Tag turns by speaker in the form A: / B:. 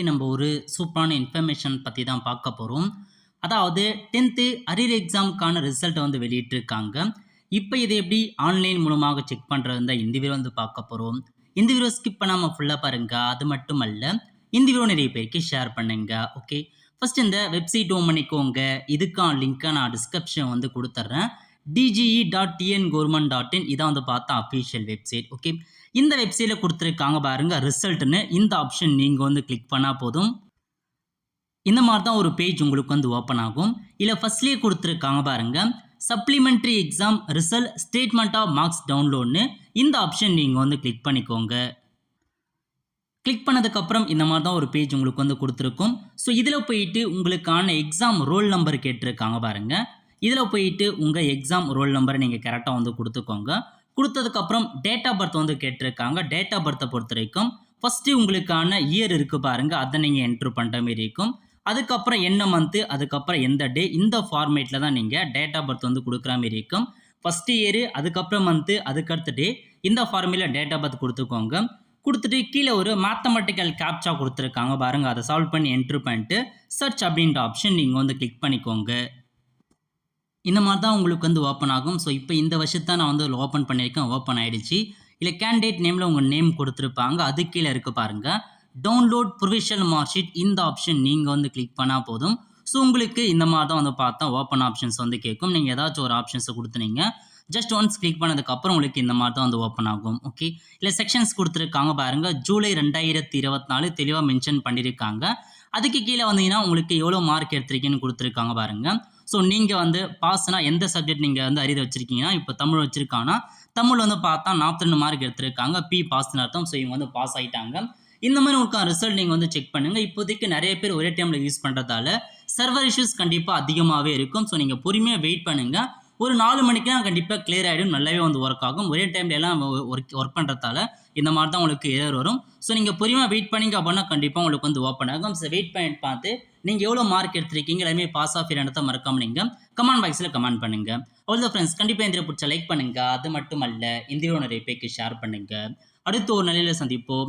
A: நம்ம ஒரு சூப்பரான இன்ஃபர்மேஷன் பற்றி தான் பார்க்க போகிறோம். அதாவது 10th அரியர் எக்ஸாமுக்கான ரிசல்ட்டை வந்து வெளியிட்டிருக்காங்க. இப்போ இதை எப்படி ஆன்லைன் மூலமாக செக் பண்ணுறது தான் இந்த வீடியோ வந்து பார்க்க போகிறோம். இந்த வீடியோ ஸ்கிப் பண்ணாமல் ஃபுல்லாக பாருங்க. அது மட்டும் அல்ல, இந்த வீடியோ நிறைய பேருக்கு ஷேர் பண்ணுங்க. ஓகே, ஃபர்ஸ்ட் இந்த வெப்சைட் ஓம் பண்ணிக்கோங்க. இதுக்கான லிங்க்கை நான் டிஸ்கிரிப்ஷன் வந்து கொடுத்துட்றேன். dge.tngorman.in இதான் வந்து பார்த்தா அஃபீஷியல் வெப்சைட். ஓகே, இந்த வெப்சைட்டில் கொடுத்துருக்காங்க பாருங்க ரிசல்ட்னு. இந்த ஆப்ஷன் நீங்கள் வந்து கிளிக் பண்ணால் போதும். இந்த மாதிரி தான் ஒரு பேஜ் உங்களுக்கு வந்து ஓப்பன் ஆகும். இல்லை ஃபர்ஸ்ட்லேயே கொடுத்துருக்காங்க பாருங்க supplementary exam result statement of marks டவுன்லோட்னு. இந்த ஆப்ஷன் நீங்கள் வந்து கிளிக் பண்ணிக்கோங்க. கிளிக் பண்ணதுக்கப்புறம் இந்த மாதிரி தான் ஒரு பேஜ் உங்களுக்கு வந்து கொடுத்துருக்கும். ஸோ இதில் போயிட்டு உங்களுக்கான எக்ஸாம் ரோல் நம்பர் கேட்டிருக்காங்க பாருங்க. இதில் போயிட்டு உங்கள் எக்ஸாம் ரோல் நம்பரை நீங்கள் கரெக்டாக வந்து கொடுத்துக்கோங்க. கொடுத்ததுக்கப்புறம் டேட் ஆஃப் பர்த் வந்து கேட்டிருக்காங்க. டேட் ஆஃப் பர்த்தை பொறுத்த வரைக்கும் ஃபஸ்ட்டு உங்களுக்கான இயர் இருக்குது பாருங்கள், அதை நீங்கள் என்ட்ரு பண்ணுற மாரி இருக்கும். அதுக்கப்புறம் என்ன மந்த்து, அதுக்கப்புறம் எந்த டே, இந்த ஃபார்மேட்டில் தான் நீங்கள் டேட் ஆஃப் பர்த் வந்து கொடுக்குற மாரி இருக்கும். ஃபஸ்ட்டு இயரு, அதுக்கப்புறம் மந்த்து, அதுக்கடுத்த டே, இந்த ஃபார்மேட்டில் டேட் ஆஃப் பர்த் கொடுத்துக்கோங்க. கொடுத்துட்டு கீழே ஒரு மேத்தமெட்டிக்கல் கேப்சா கொடுத்துருக்காங்க பாருங்கள், அதை சால்வ் பண்ணி என்ட்ரு பண்ணிட்டு சர்ச் அப்படின்ற ஆப்ஷன் நீங்கள் வந்து கிளிக் பண்ணிக்கோங்க. இந்த மாதிரி தான் உங்களுக்கு வந்து ஓப்பன் ஆகும். ஸோ இப்போ இந்த வருஷத்தை நான் வந்து ஓப்பன் பண்ணியிருக்கேன், ஓப்பன் ஆகிடுச்சு. இல்லை கேண்டிடேட் நேமில் உங்கள் நேம் கொடுத்துருப்பாங்க, அது கீழே இருக்க பாருங்கள் டவுன்லோட் ப்ரொவிஷனல் மார்க் ஷீட். இந்த ஆப்ஷன் நீங்கள் வந்து கிளிக் பண்ணால் போதும். ஸோ உங்களுக்கு இந்த மாதிரி தான் வந்து பார்த்தா ஓப்பன் ஆப்ஷன்ஸ் வந்து கேட்கும். நீங்கள் ஏதாச்சும் ஒரு ஆப்ஷன்ஸை கொடுத்துனீங்க, ஜஸ்ட் ஒன்ஸ் கிளிக் பண்ணதுக்கப்புறம் உங்களுக்கு இந்த மாதிரி தான் வந்து ஓப்பன் ஆகும். ஓகே, இல்லை செக்ஷன்ஸ் கொடுத்துருக்காங்க பாருங்கள், ஜூலை 2024 தெளிவாக மென்ஷன் பண்ணியிருக்காங்க. அதுக்கு கீழே வந்தீங்கன்னா உங்களுக்கு எவ்வளோ மார்க் எடுத்திருக்கீங்கன்னு கொடுத்துருக்காங்க பாருங்கள். ஸோ நீங்கள் வந்து பாஸ்னா எந்த சப்ஜெக்ட் நீங்கள் வந்து அரியர் வச்சுருக்கீங்கன்னா, இப்போ தமிழ் வச்சுருக்காங்கன்னா தமிழ் வந்து பார்த்தா 42 மார்க் எடுத்திருக்காங்க, பி பாஸ்னு அர்த்தம். ஸோ இவங்க வந்து பாஸ் ஆகிட்டாங்க. இந்த மாதிரி உங்களுக்கு ரிசல்ட் நீங்கள் வந்து செக் பண்ணுங்கள். இப்போதைக்கு நிறைய பேர் ஒரே டைமில் யூஸ் பண்ணுறதால சர்வர் இஷ்யூஸ் கண்டிப்பாக அதிகமாகவே இருக்கும். ஸோ நீங்கள் பொறுமையாக வெயிட் பண்ணுங்கள். ஒரு 4 மணிக்கெலாம் கண்டிப்பாக கிளியர் ஆகிடும், நல்லாவே வந்து ஒர்க் ஆகும். ஒரே டைமில் எல்லாம் ஒர்க் பண்ணுறதால இந்த மாதிரி தான் உங்களுக்கு எரர் வரும். ஸோ நீங்கள் பொறுமையாக வெயிட் பண்ணிங்க அப்படின்னா கண்டிப்பாக உங்களுக்கு வந்து ஓப்பன் ஆகும். ஸோ வெயிட் பண்ணிட்டு பார்த்து நீங்கள் எவ்வளோ மார்க் எடுத்திருக்கீங்க எல்லாமே பாஸ் ஆஃப் இடத்தை மறக்காம நீங்கள் கமெண்ட் பாக்ஸில் கமெண்ட் பண்ணுங்கள். அவ்வளோ ஃப்ரெண்ட்ஸ், கண்டிப்பாக இந்த பிடிச்ச லைக் பண்ணுங்கள். அது மட்டும் அல்ல, இந்த வீடியோ நிறைய பேருக்கு ஷேர் பண்ணுங்கள். அடுத்து ஒரு நிலையில் சந்திப்போம்.